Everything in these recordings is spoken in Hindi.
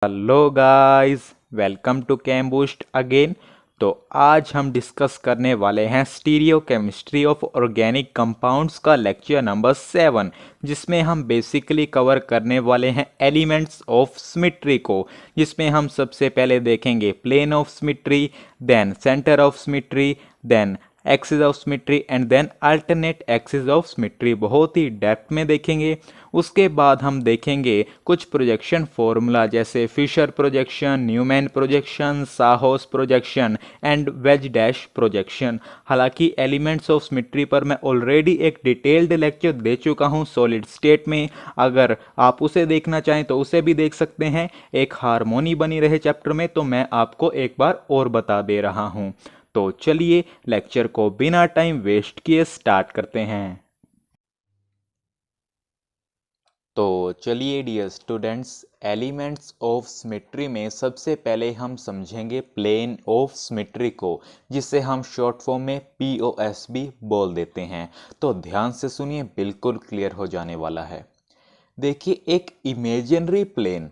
Hello guys, welcome to chem boost again. तो आज हम डिस्कस करने वाले हैं stereo chemistry of organic compounds का लेक्चर नंबर 7, जिसमें हम बेसिकली कवर करने वाले हैं एलिमेंट्स ऑफ सिमेट्री को, जिसमें हम सबसे पहले देखेंगे plane of symmetry, then centre of symmetry, then axis of symmetry and then alternate axis of symmetry. बहुत ही डेप्थ में देखेंगे। उसके बाद हम देखेंगे कुछ प्रोजेक्शन फॉर्मूला जैसे फिशर प्रोजेक्शन, न्यूमैन प्रोजेक्शन, साहोस projection and wedge dash projection. हालांकि एलिमेंट्स ऑफ सिमेट्री पर मैं ऑलरेडी एक डिटेल्ड लेक्चर दे चुका हूं सॉलिड स्टेट में। अगर आप उसे देखना चाहें तो उसे भी देख सकते हैं। एक हारमोनी बनी रहे चैप्टर में, तो मैं आपको एक बार और बता दे रहा हूं। तो चलिए लेक्चर को बिना टाइम वेस्ट किए स्टार्ट करते हैं। तो चलिए dear students, elements of symmetry में सबसे पहले हम समझेंगे प्लेन ऑफ सिमेट्री को, जिसे हम शॉर्ट फॉर्म में पीओएस भी बोल देते हैं। तो ध्यान से सुनिए, बिल्कुल क्लियर हो जाने वाला है। देखिए, एक इमेजिनरी प्लेन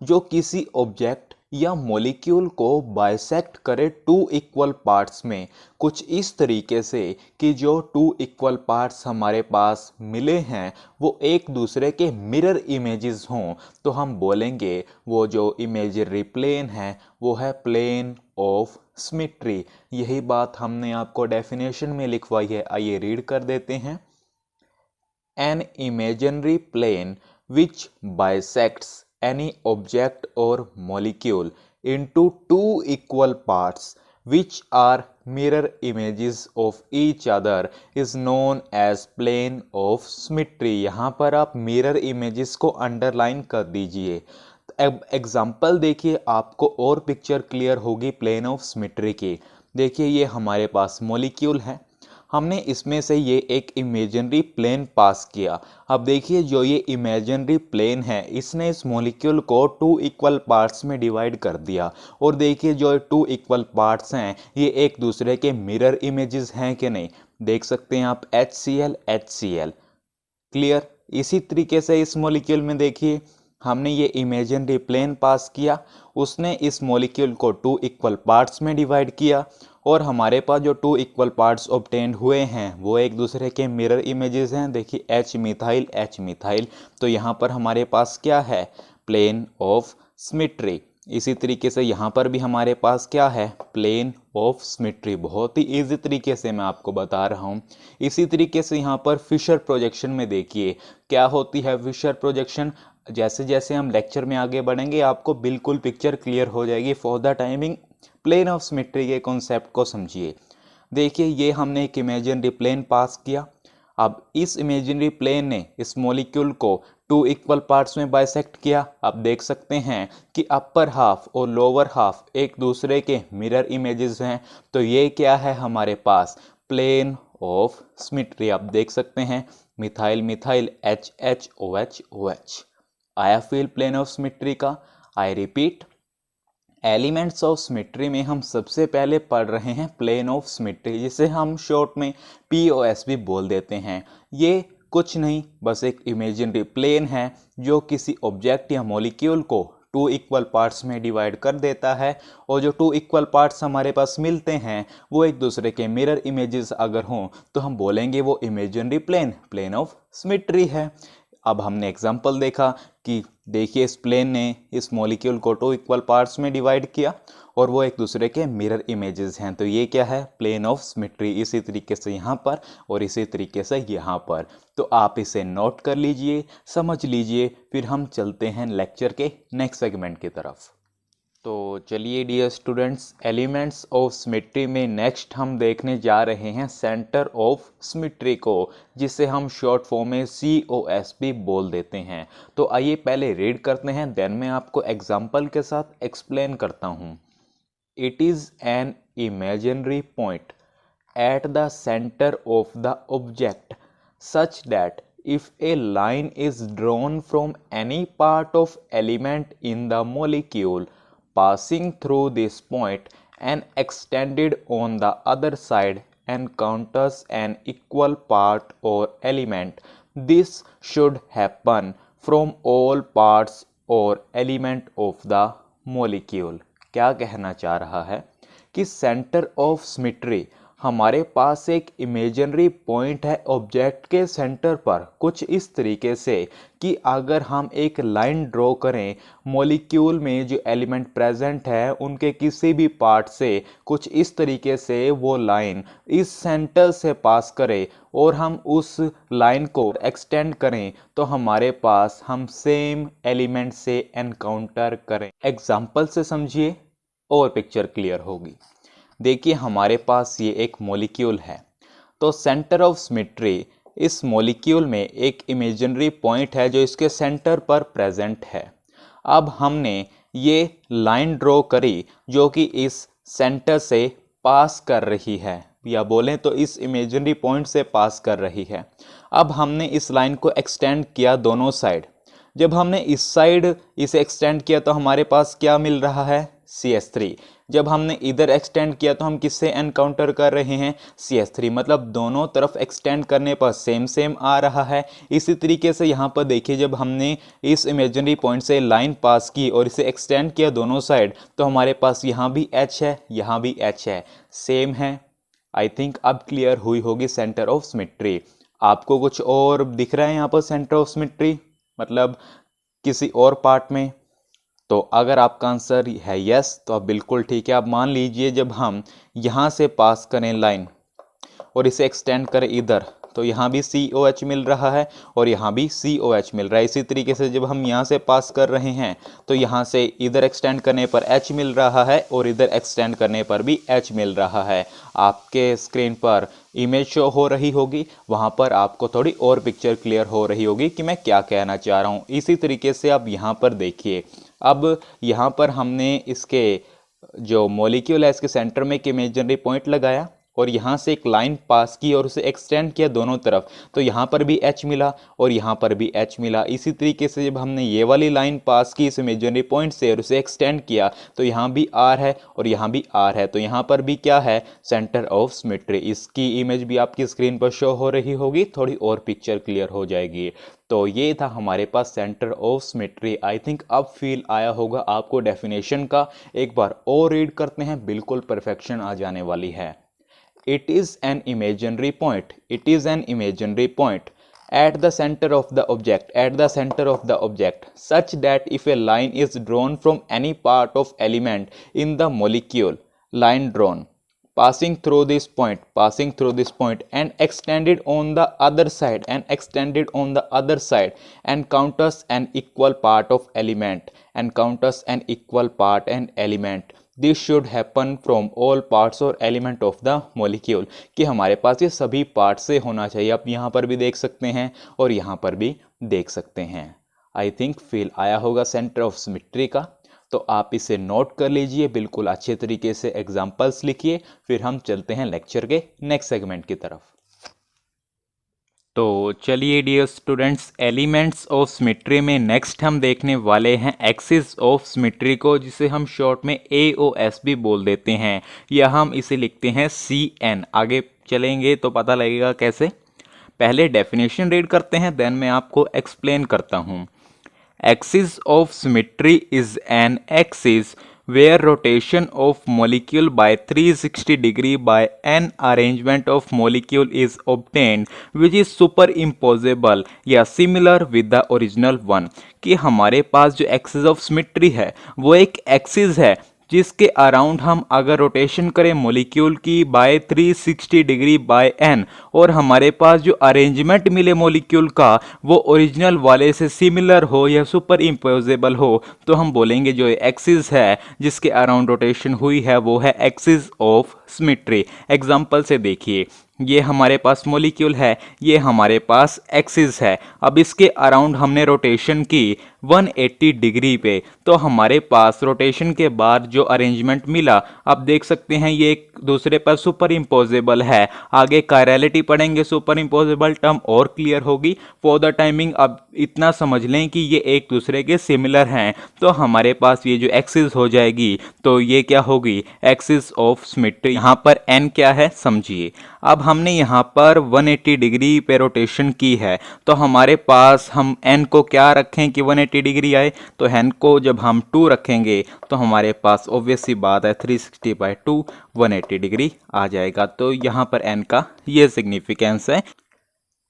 जो किसी ऑब्जेक्ट या मॉलिक्यूल को बाइसेक्ट करे टू इक्वल पार्ट्स में, कुछ इस तरीके से कि जो टू इक्वल पार्ट्स हमारे पास मिले हैं वो एक दूसरे के मिरर इमेजेस हों, तो हम बोलेंगे वो जो इमेजिनरी प्लेन है वो है प्लेन ऑफ सिमेट्री। यही बात हमने आपको डेफिनेशन में लिखवाई है, आइए रीड कर देते हैं। An imaginary plane which bisects any object or molecule into two equal parts which are mirror images of each other is known as plane of symmetry। यहाँ पर आप mirror images को अंडरलाइन कर दीजिए। अब एग्जाम्पल देखिए, आपको और पिक्चर क्लियर होगी प्लेन ऑफ सिमेट्री की। देखिए, ये हमारे पास मॉलिक्यूल है, हमने इसमें से ये एक इमेजिनरी प्लेन पास किया। अब देखिए, जो ये इमेजिनरी प्लेन है इसने इस मॉलिक्यूल को टू इक्वल पार्ट्स में डिवाइड कर दिया। और देखिए, जो टू इक्वल पार्ट्स हैं ये एक दूसरे के मिरर इमेजेस हैं कि नहीं, देख सकते हैं आप HCl HCl। क्लियर। इसी तरीके से इस मॉलिक्यूल में देखिए, हमने ये इमेजिनरी प्लेन पास किया, उसने इस मॉलिक्यूल को टू इक्वल पार्ट्स में डिवाइड किया, और हमारे पास जो टू इक्वल पार्ट्स ऑब्टेंड हुए हैं वो एक दूसरे के मिरर इमेजेस हैं। देखिए, H मिथाइल H मिथाइल, तो यहाँ पर हमारे पास क्या है, प्लेन ऑफ सिमेट्री। इसी तरीके से यहाँ पर भी हमारे पास क्या है, प्लेन ऑफ सिमेट्री। बहुत ही इजी तरीके से मैं आपको बता रहा हूँ। इसी तरीके से यहाँ पर फिशर प्रोजेक्शन में देखिए क्या होती है फिशर प्रोजेक्शन। जैसे जैसे हम लेक्चर में आगे बढ़ेंगे आपको बिल्कुल पिक्चर क्लियर हो जाएगी। For the timing plane of symmetry के कॉन्सेप्ट को समझिए। देखिए, ये हमने एक इमेजिनरी प्लेन पास किया। अब इस इमेजिनरी प्लेन ने इस मॉलिक्यूल को टू इक्वल पार्ट्स में बाइसेक्ट किया। अब देख सकते हैं कि अपर हाफ और लोअर हाफ एक दूसरे के मिरर इमेजेस हैं। तो ये क्या है हमारे पास, प्लेन ऑफ सिमेट्री। आप देख सकते हैं मिथाइल मिथाइल HHOH। आया फील प्लेन ऑफ सिमेट्री का। I repeat, elements of symmetry में हम सबसे पहले पढ़ रहे हैं प्लेन ऑफ सिमेट्री, जिसे हम शॉर्ट में POS भी बोल देते हैं। ये कुछ नहीं, बस एक इमेजिनरी प्लेन है जो किसी ऑब्जेक्ट या मॉलिक्यूल को टू इक्वल पार्ट्स में डिवाइड कर देता है, और जो टू इक्वल पार्ट्स हमारे पास मिलते हैं वो एक दूसरे के मिरर इमेजेस अगर हों तो हम बोलेंगे वो imaginary plane plane of symmetry है। अब हमने एग्जाम्पल देखा कि देखिए, इस प्लेन ने इस मॉलिक्यूल को टू इक्वल पार्ट्स में डिवाइड किया और वो एक दूसरे के मिरर इमेजेस हैं। तो ये क्या है, प्लेन ऑफ सिमेट्री। इसी तरीके से यहाँ पर और इसी तरीके से यहाँ पर। तो आप इसे नोट कर लीजिए, समझ लीजिए, फिर हम चलते हैं लेक्चर के नेक्स्ट सेगमेंट की तरफ। तो चलिए dear students, elements of symmetry में नेक्स्ट हम देखने जा रहे हैं सेंटर ऑफ सिमेट्री को, जिसे हम शॉर्ट फॉर्म में COS भी बोल देते हैं। तो आइए पहले रीड करते हैं, देन मैं आपको एग्जांपल के साथ एक्सप्लेन करता हूँ। It is an imaginary point at the centre of the object such that if a line is drawn from any part of element in the molecule passing through this point and extended on the other side encounters an equal part or element, this should happen from all parts और एलिमेंट ऑफ द मॉलिक्यूल। क्या कहना चाह रहा है कि सेंटर ऑफ सिमेट्री, हमारे पास एक इमेजिनरी पॉइंट है ऑब्जेक्ट के सेंटर पर, कुछ इस तरीके से कि अगर हम एक लाइन ड्रॉ करें मॉलिक्यूल में जो एलिमेंट प्रेजेंट है उनके किसी भी पार्ट से, कुछ इस तरीके से वो लाइन इस सेंटर से पास करे और हम उस लाइन को एक्सटेंड करें तो हमारे पास हम सेम एलिमेंट से एनकाउंटर करें। एग्जाम्पल से समझिए और पिक्चर क्लियर होगी। देखिए हमारे पास ये एक मॉलिक्यूल है, तो सेंटर ऑफ सिमेट्री, इस मॉलिक्यूल में एक इमेजिनरी पॉइंट है जो इसके सेंटर पर प्रेजेंट है। अब हमने ये लाइन ड्रॉ करी जो कि इस सेंटर से पास कर रही है, या बोलें तो इस इमेजिनरी पॉइंट से पास कर रही है। अब हमने इस लाइन को एक्सटेंड किया दोनों साइड। जब हमने इस साइड इसे एक्सटेंड किया तो हमारे पास क्या मिल रहा है, CH3। जब हमने इधर एक्सटेंड किया तो हम किससे एनकाउंटर कर रहे हैं, CH3। मतलब दोनों तरफ एक्सटेंड करने पर सेम सेम आ रहा है। इसी तरीके से यहाँ पर देखिए, जब हमने इस इमेजिनरी पॉइंट से लाइन पास की और इसे एक्सटेंड किया दोनों साइड तो हमारे पास यहाँ भी H है, यहाँ भी H है, सेम है। आई थिंक अब क्लियर हुई होगी सेंटर ऑफ सिमेट्री। आपको कुछ और दिख रहा है यहाँ पर सेंटर ऑफ सिमेट्री, मतलब किसी और पार्ट में? तो अगर आपका आंसर है यस तो आप बिल्कुल ठीक है। आप मान लीजिए जब हम यहाँ से पास करें लाइन और इसे एक्सटेंड करें इधर तो यहाँ भी COH मिल रहा है और यहाँ भी COH मिल रहा है। इसी तरीके से जब हम यहाँ से पास कर रहे हैं तो यहाँ से इधर एक्सटेंड करने पर H मिल रहा है और इधर एक्सटेंड करने पर भी H मिल रहा है। आपके स्क्रीन पर इमेज शो हो रही होगी, वहाँ पर आपको थोड़ी और पिक्चर क्लियर हो रही होगी कि मैं क्या कहना चाह रहा हूँ। इसी तरीके से आप यहाँ पर देखिए, अब यहाँ पर हमने इसके जो मॉलिक्यूल है इसके सेंटर में एक इमेजिनरी पॉइंट लगाया और यहाँ से एक लाइन पास की और उसे एक्सटेंड किया दोनों तरफ, तो यहाँ पर भी H मिला और यहाँ पर भी H मिला। इसी तरीके से जब हमने ये वाली लाइन पास की इस इमेजिनरी पॉइंट से और उसे एक्सटेंड किया तो यहाँ भी R है और यहाँ भी R है, तो यहाँ पर भी क्या है, सेंटर ऑफ सिमेट्री। इसकी इमेज भी आपकी स्क्रीन पर शो हो रही होगी, थोड़ी और पिक्चर क्लियर हो जाएगी। तो ये था हमारे पास centre of symmetry. I think अब फील आया होगा आपको डेफिनेशन का। एक बार और रीड करते हैं, बिल्कुल परफेक्शन आ जाने वाली है। It is an imaginary point. It is an imaginary point at the center of the object, at the center of the object, such that if a line is drawn from any part of element in the molecule, line drawn, passing through this point, and extended on the other side, encounters an equal part of element, this should happen from all parts और एलिमेंट ऑफ द मॉलिक्यूल, कि हमारे पास ये सभी पार्ट से होना चाहिए। आप यहाँ पर भी देख सकते हैं और यहाँ पर भी देख सकते हैं। आई थिंक फील आया होगा सेंटर ऑफ सिमेट्री का, तो आप इसे नोट कर लीजिए, बिल्कुल अच्छे तरीके से एग्जाम्पल्स लिखिए। फिर हम चलते हैं लेक्चर के नेक्स्ट सेगमेंट की तरफ। तो चलिए dear students, elements of symmetry में नेक्स्ट हम देखने वाले हैं एक्सिस ऑफ सिमेट्री को, जिसे हम शॉर्ट में AOS भी बोल देते हैं, या हम इसे लिखते हैं CN। आगे चलेंगे तो पता लगेगा कैसे। पहले डेफिनेशन रीड करते हैं, देन मैं आपको एक्सप्लेन करता हूँ। Axis of symmetry is an axis where rotation of molecule by 360 degree by an arrangement of molecule is obtained which is superimposable या similar with the original one। कि हमारे पास जो एक्सिस ऑफ सिमेट्री है वो एक एक्सिस है जिसके अराउंड हम अगर रोटेशन करें मॉलिक्यूल की बाय 360 डिग्री बाय n, और हमारे पास जो अरेंजमेंट मिले मॉलिक्यूल का वो ओरिजिनल वाले से सिमिलर हो या सुपर इम्पोजेबल हो, तो हम बोलेंगे जो एक्सिस है जिसके अराउंड रोटेशन हुई है वो है एक्सिस ऑफ सिमेट्री। एग्जाम्पल से देखिए, ये हमारे पास मॉलिक्यूल है, ये हमारे पास एक्सिस है। अब इसके अराउंड हमने रोटेशन की 180 डिग्री पे, तो हमारे पास रोटेशन के बाद जो अरेंजमेंट मिला, आप देख सकते हैं ये एक दूसरे पर सुपर इम्पोजेबल है। आगे कायरलिटी पढ़ेंगे, सुपर इम्पोजेबल टर्म और क्लियर होगी। फॉर द टाइमिंग अब इतना समझ लें कि ये एक दूसरे के सिमिलर हैं, तो हमारे पास ये जो एक्सिस हो जाएगी तो ये क्या होगी, एक्सिस ऑफ सिमेट्री। यहाँ पर n क्या है समझिए। अब हमने यहाँ पर 180 डिग्री पे रोटेशन की है, तो हमारे पास हम n को क्या रखें कि 180 डिग्री आए, तो n को जब हम 2 रखेंगे तो हमारे पास ऑब्वियस सी बात है 360/2 180 डिग्री आ जाएगा। तो यहाँ पर n का ये सिग्निफिकेंस है,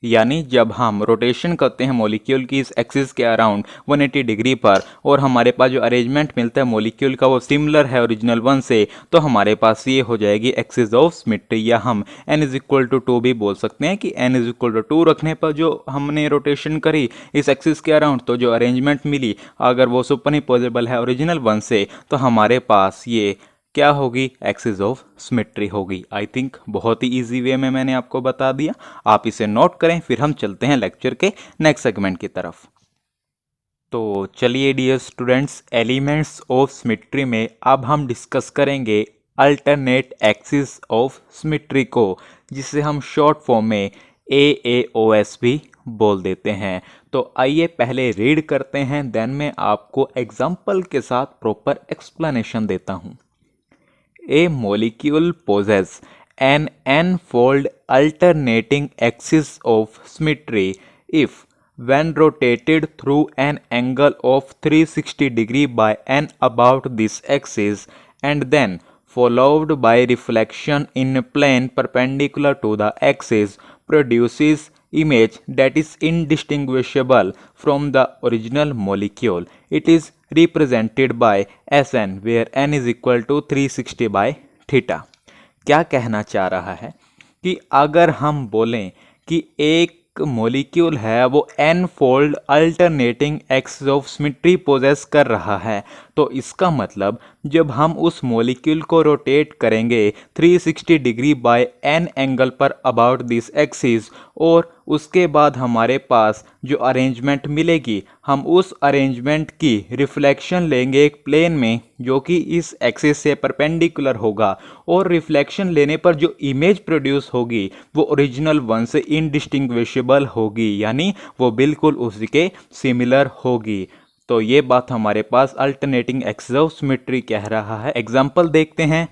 यानी जब हम रोटेशन करते हैं मॉलिक्यूल की इस एक्सिस के अराउंड 180 डिग्री पर और हमारे पास जो अरेंजमेंट मिलता है मॉलिक्यूल का वो सिमिलर है ओरिजिनल वन से, तो हमारे पास ये हो जाएगी एक्सिस ऑफ सिमेट्री, या हम n=2 भी बोल सकते हैं कि n=2 रखने पर जो हमने रोटेशन करी इस एक्सिस के अराउंड, तो जो अरेंजमेंट मिली अगर वो सुपरइम्पोजेबल है ओरिजिनल वन से, तो हमारे पास ये क्या होगी, एक्सिस ऑफ सिमेट्री होगी। आई थिंक बहुत ही इजी वे में मैंने आपको बता दिया, आप इसे नोट करें, फिर हम चलते हैं लेक्चर के नेक्स्ट सेगमेंट की तरफ। तो चलिए dear students, elements of symmetry में अब हम डिस्कस करेंगे अल्टरनेट एक्सिस ऑफ सिमेट्री को, जिसे हम शॉर्ट फॉर्म में AAOS भी बोल देते हैं। तो आइए पहले रीड करते हैं, देन मैं आपको एग्जाम्पल के साथ प्रॉपर एक्सप्लेनेशन देता हूँ। A molecule possesses an n-fold alternating axis of symmetry if, when rotated through an angle of 360 degree by n about this axis and then followed by reflection in a plane perpendicular to the axis, produces image that is indistinguishable from the original molecule. It is represented by Sn where n is equal to 360/θ। क्या कहना चाह रहा है कि अगर हम बोलें कि एक मॉलिक्यूल है वो n fold alternating axis of symmetry possess कर रहा है, तो इसका मतलब जब हम उस मॉलिक्यूल को रोटेट करेंगे 360 डिग्री बाय n एंगल पर अबाउट दिस एक्सिस, और उसके बाद हमारे पास जो अरेंजमेंट मिलेगी, हम उस अरेंजमेंट की रिफ्लेक्शन लेंगे एक प्लेन में जो कि इस एक्सिस से परपेंडिकुलर होगा, और रिफ्लेक्शन लेने पर जो इमेज प्रोड्यूस होगी वो ओरिजिनल वन से इनडिस्टिंग्विशेबल होगी, यानी वो बिल्कुल उसी के सिमिलर होगी। तो ये बात हमारे पास अल्टरनेटिंग एक्सिस ऑफ सिमेट्री कह रहा है। एग्जाम्पल देखते हैं,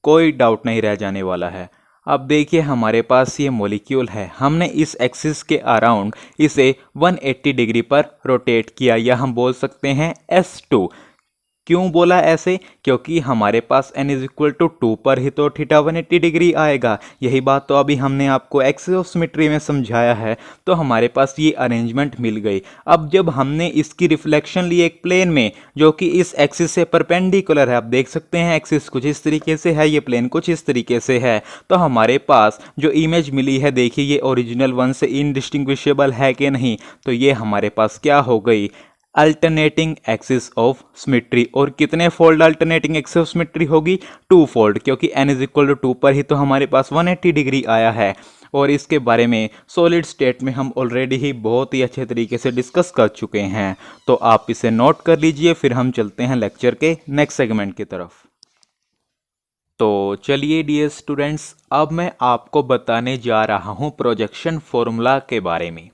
कोई डाउट नहीं रह जाने वाला है। अब देखिए हमारे पास ये मॉलिक्यूल है, हमने इस एक्सिस के अराउंड इसे 180 डिग्री पर रोटेट किया, या हम बोल सकते हैं S2। क्यों बोला ऐसे, क्योंकि हमारे पास n=2 पर ही तो थीटा 180 डिग्री आएगा। यही बात तो अभी हमने आपको एक्सिस ऑफ सिमेट्री में समझाया है। तो हमारे पास ये अरेंजमेंट मिल गई। अब जब हमने इसकी रिफ्लेक्शन ली एक प्लेन में जो कि इस एक्सिस से परपेंडिकुलर है, आप देख सकते हैं एक्सिस कुछ इस तरीके से है, ये प्लेन कुछ इस तरीके से है, तो हमारे पास जो इमेज मिली है, देखिए ये ओरिजिनल वन से इनडिस्टिंग्विशेबल है कि नहीं, तो ये हमारे पास क्या हो गई, अल्टरनेटिंग एक्सिस ऑफ सिमेट्री। और कितने fold alternating axis of symmetry होगी, 2 फोल्ड, क्योंकि n=2 पर ही तो हमारे पास 180 डिग्री आया है। और इसके बारे में सॉलिड स्टेट में हम ऑलरेडी ही बहुत ही अच्छे तरीके से डिस्कस कर चुके हैं, तो आप इसे नोट कर लीजिए। फिर हम चलते हैं लेक्चर के नेक्स्ट सेगमेंट की तरफ। तो चलिए डियर स्टूडेंट्स, अब मैं आपको बताने जा रहा हूँ प्रोजेक्शन फॉर्मूला के बारे में,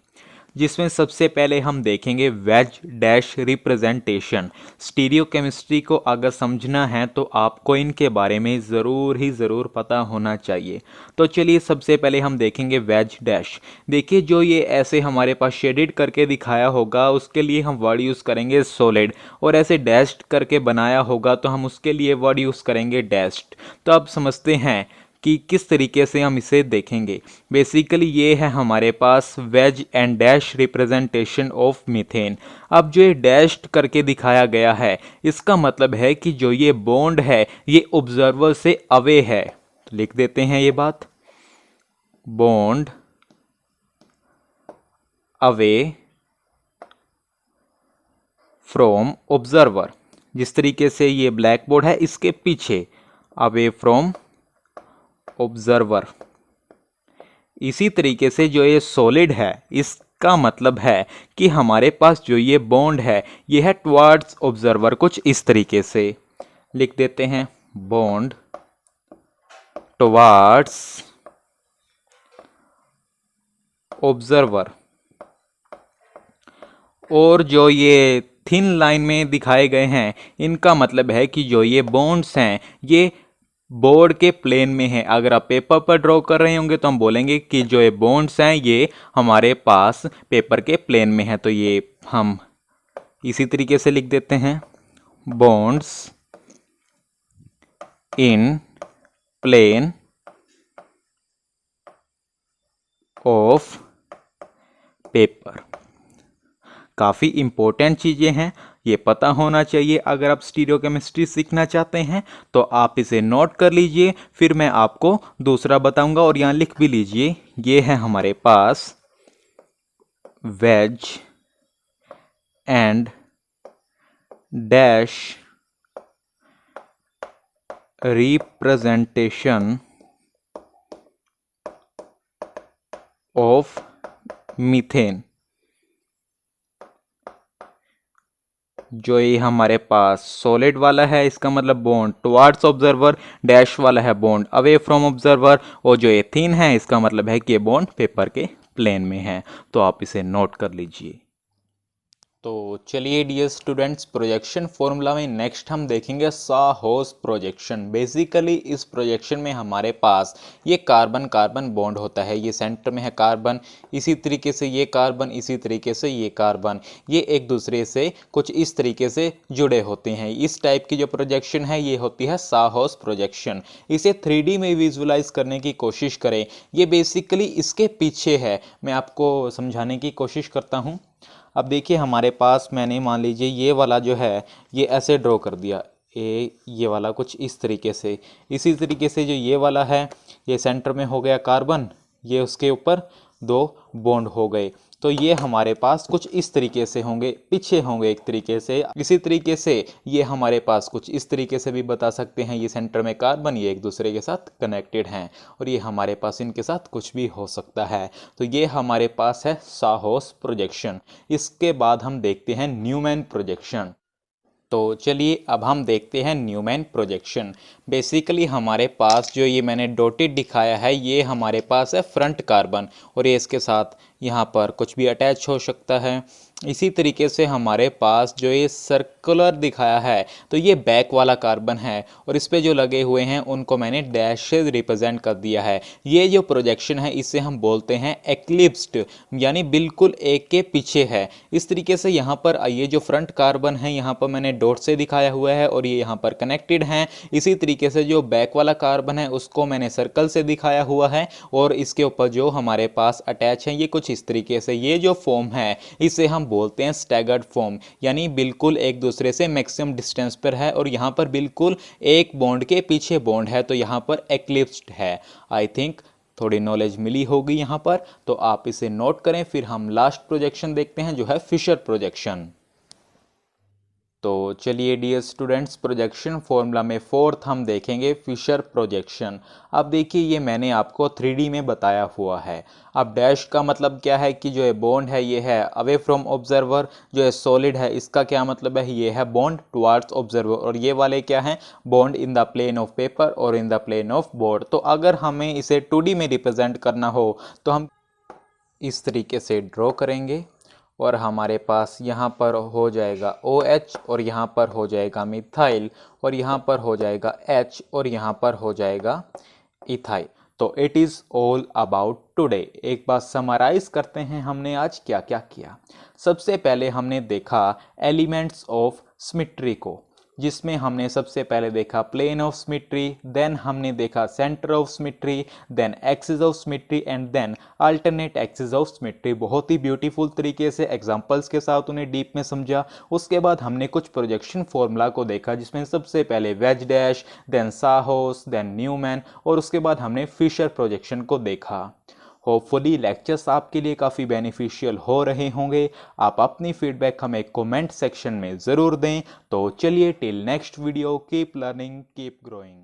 जिसमें सबसे पहले हम देखेंगे veg dash representation. Stereo chemistry को अगर समझना है तो आपको इनके बारे में ज़रूर पता होना चाहिए। तो चलिए सबसे पहले हम देखेंगे वेज डैश। देखिए जो ये ऐसे हमारे पास शेडेड करके दिखाया होगा उसके लिए हम वर्ड यूज़ करेंगे सॉलिड, और ऐसे डैश्ड करके बनाया होगा तो हम उसके लिए वर्ड यूज़ करेंगे डैश्ड। तो अब समझते हैं कि किस तरीके से हम इसे देखेंगे। बेसिकली ये है हमारे पास wedge and dash representation of methane. अब जो ये डैश्ड करके दिखाया गया है, इसका मतलब है कि जो ये बॉन्ड है ये ऑब्जर्वर से अवे है। लिख देते हैं ये बात, बॉन्ड अवे फ्रॉम ऑब्जर्वर। जिस तरीके से ये ब्लैक बोर्ड है, इसके पीछे अवे फ्रॉम ऑब्जर्वर। इसी तरीके से जो ये सॉलिड है, इसका मतलब है कि हमारे पास जो ये बॉन्ड है ये है टुवर्ड्स ऑब्जर्वर। कुछ इस तरीके से लिख देते हैं, बॉन्ड टुवर्ड्स ऑब्जर्वर। और जो ये थिन लाइन में दिखाए गए हैं, इनका मतलब है कि जो ये बॉन्ड्स हैं ये बोर्ड के प्लेन में है। अगर आप पेपर पर ड्रॉ कर रहे होंगे तो हम बोलेंगे कि जो ये बॉन्ड्स हैं ये हमारे पास पेपर के प्लेन में है। तो ये हम इसी तरीके से लिख देते हैं, bonds in plane of paper. काफ़ी इंपॉर्टेंट चीज़ें हैं, ये पता होना चाहिए। अगर आप स्टीरियोकेमिस्ट्री सीखना चाहते हैं तो आप इसे नोट कर लीजिए, फिर मैं आपको दूसरा बताऊंगा। और यहाँ लिख भी लीजिए, ये है हमारे पास wedge and dash representation of methane. जो ये हमारे पास सॉलिड वाला है इसका मतलब बॉन्ड टुवार्ड्स ऑब्जर्वर, डैश वाला है बॉन्ड अवे फ्रॉम ऑब्जर्वर, और जो ये थिन है इसका मतलब है कि ये बॉन्ड पेपर के प्लेन में है। तो आप इसे नोट कर लीजिए। तो चलिए डियर स्टूडेंट्स, प्रोजेक्शन फॉर्मूला में नेक्स्ट हम देखेंगे साहोस प्रोजेक्शन। बेसिकली इस प्रोजेक्शन में हमारे पास ये कार्बन कार्बन बॉन्ड होता है, ये सेंटर में है कार्बन, इसी तरीके से ये कार्बन, इसी तरीके से ये कार्बन, ये एक दूसरे से कुछ इस तरीके से जुड़े होते हैं। इस टाइप की जो प्रोजेक्शन है ये होती है साहोस प्रोजेक्शन। इसे 3D में विजुलाइज करने की कोशिश करें। ये बेसिकली इसके पीछे है, मैं आपको समझाने की कोशिश करता हूँ। अब देखिए हमारे पास मैंने मान लीजिए ये वाला जो है ये ऐसे ड्रॉ कर दिया, ये वाला कुछ इस तरीके से, इसी तरीके से जो ये वाला है ये सेंटर में हो गया कार्बन, ये उसके ऊपर दो बॉन्ड हो गए। तो ये हमारे पास कुछ इस तरीके से होंगे, पीछे होंगे एक तरीके से। इसी तरीके से ये हमारे पास कुछ इस तरीके से भी बता सकते हैं, ये सेंटर में कार्बन, ये एक दूसरे के साथ कनेक्टेड हैं, और ये हमारे पास इनके साथ कुछ भी हो सकता है। तो ये हमारे पास है साहोस प्रोजेक्शन। इसके बाद हम देखते हैं न्यूमैन प्रोजेक्शन। तो चलिए अब हम देखते हैं न्यूमैन प्रोजेक्शन। बेसिकली हमारे पास जो ये मैंने डॉटेड दिखाया है ये हमारे पास है फ्रंट कार्बन, और ये इसके साथ यहाँ पर कुछ भी अटैच हो सकता है। इसी तरीके से हमारे पास जो ये सर्कुलर दिखाया है तो ये बैक वाला कार्बन है, और इस पे जो लगे हुए हैं उनको मैंने डैश से रिप्रेजेंट कर दिया है। ये जो प्रोजेक्शन है इसे हम बोलते हैं एक्लिप्स्ड, यानी बिल्कुल एक के पीछे है। इस तरीके से यहाँ पर ये जो फ्रंट कार्बन है यहाँ पर मैंने डॉट से दिखाया हुआ है और ये यहाँ पर कनेक्टेड हैं। इसी तरीके से जो बैक वाला कार्बन है उसको मैंने सर्कल से दिखाया हुआ है, और इसके ऊपर जो हमारे पास अटैच है ये कुछ इस तरीके से। ये जो फॉर्म है इसे हम बोलते हैं स्टैगर्ड फॉर्म, यानी बिल्कुल एक दूसरे से मैक्सिमम डिस्टेंस पर है, और यहाँ पर बिल्कुल एक बॉन्ड के पीछे बॉन्ड है, तो यहाँ पर एक्लिप्स्ड है। आई थिंक थोड़ी नॉलेज मिली होगी यहाँ पर, तो आप इसे नोट करें। फिर हम लास्ट प्रोजेक्शन देखते हैं जो है फिशर प्रोजेक्शन। तो चलिए डियर स्टूडेंट्स, प्रोजेक्शन फॉर्मूला में फोर्थ हम देखेंगे फिशर प्रोजेक्शन। अब देखिए ये मैंने आपको 3D में बताया हुआ है। अब डैश का मतलब क्या है कि जो है बॉन्ड है ये है अवे फ्रॉम ऑब्जर्वर, जो है सॉलिड है इसका क्या मतलब है, ये है बॉन्ड टुवार्ड्स ऑब्जर्वर, और ये वाले क्या हैं, bond in the plane of paper और in the plane of board. तो अगर हमें इसे 2D में रिप्रेजेंट करना हो तो हम इस तरीके से ड्रॉ करेंगे, और हमारे पास यहाँ पर हो जाएगा OH, और यहाँ पर हो जाएगा मिथाइल, और यहाँ पर हो जाएगा H, और यहाँ पर हो जाएगा इथाइल। तो it is all about today. एक बात समराइज करते हैं हमने आज क्या क्या किया। सबसे पहले हमने देखा एलिमेंट्स ऑफ सिमेट्री को, जिसमें हमने सबसे पहले देखा प्लेन ऑफ सिमेट्री, देन हमने देखा centre of symmetry, then axis of symmetry, and then alternate axis of symmetry. बहुत ही ब्यूटीफुल तरीके से एग्जांपल्स के साथ उन्हें डीप में समझा। उसके बाद हमने कुछ प्रोजेक्शन फॉर्मूला को देखा, जिसमें सबसे पहले वेज डैश, देन साहोस, देन न्यूमैन, और उसके बाद हमने फिशर प्रोजेक्शन को देखा। होपफुली लेक्चर्स आपके लिए काफ़ी बेनिफिशियल हो रहे होंगे। आप अपनी फीडबैक हमें कमेंट सेक्शन में ज़रूर दें। तो चलिए till next video, keep learning, keep growing.